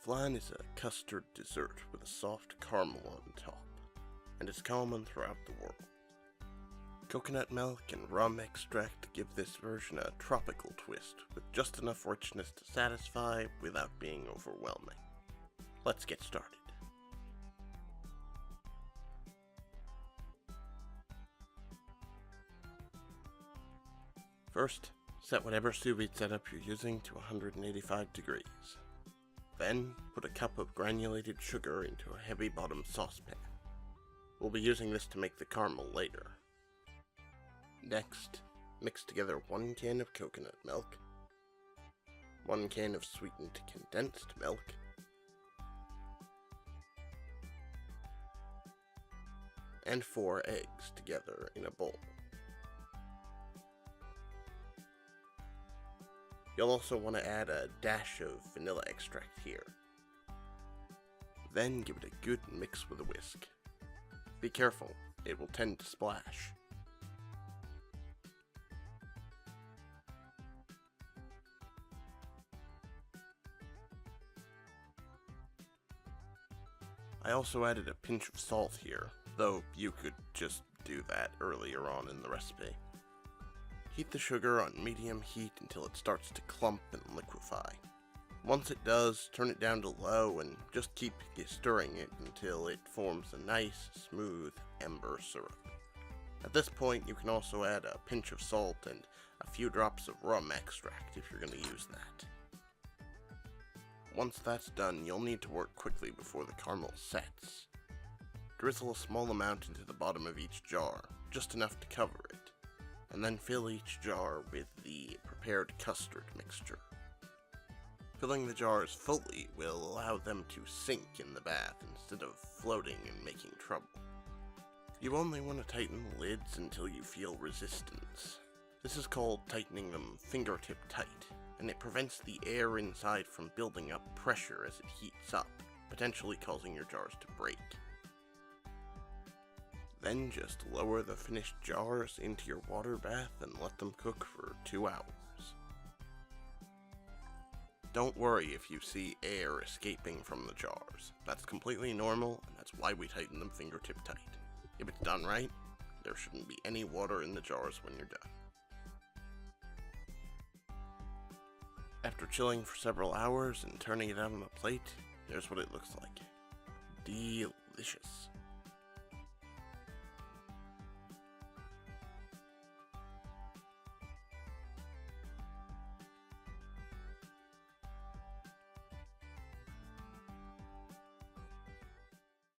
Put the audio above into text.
Flan is a custard dessert with a soft caramel on top, and is common throughout the world. Coconut milk and rum extract give this version a tropical twist, with just enough richness to satisfy without being overwhelming. Let's get started. First, set whatever sous vide setup you're using to 185 degrees. Then, put a cup of granulated sugar into a heavy-bottom saucepan. We'll be using this to make the caramel later. Next, mix together 1 can of coconut milk, 1 can of sweetened condensed milk, and 4 eggs together in a bowl. You'll also want to add a dash of vanilla extract here. Then give it a good mix with a whisk. Be careful, it will tend to splash. I also added a pinch of salt here, though you could just do that earlier on in the recipe. Heat the sugar on medium heat until it starts to clump and liquefy. Once it does, turn it down to low and just keep stirring it until it forms a nice, smooth amber syrup. At this point, you can also add a pinch of salt and a few drops of rum extract if you're going to use that. Once that's done, you'll need to work quickly before the caramel sets. Drizzle a small amount into the bottom of each jar, just enough to cover it, and then fill each jar with the prepared custard mixture. Filling the jars fully will allow them to sink in the bath instead of floating and making trouble. You only want to tighten the lids until you feel resistance. This is called tightening them fingertip tight, and it prevents the air inside from building up pressure as it heats up, potentially causing your jars to break. Then just lower the finished jars into your water bath and let them cook for 2 hours. Don't worry if you see air escaping from the jars. That's completely normal, and that's why we tighten them fingertip tight. If it's done right, there shouldn't be any water in the jars when you're done. After chilling for several hours and turning it out on a plate, here's what it looks like. Delicious.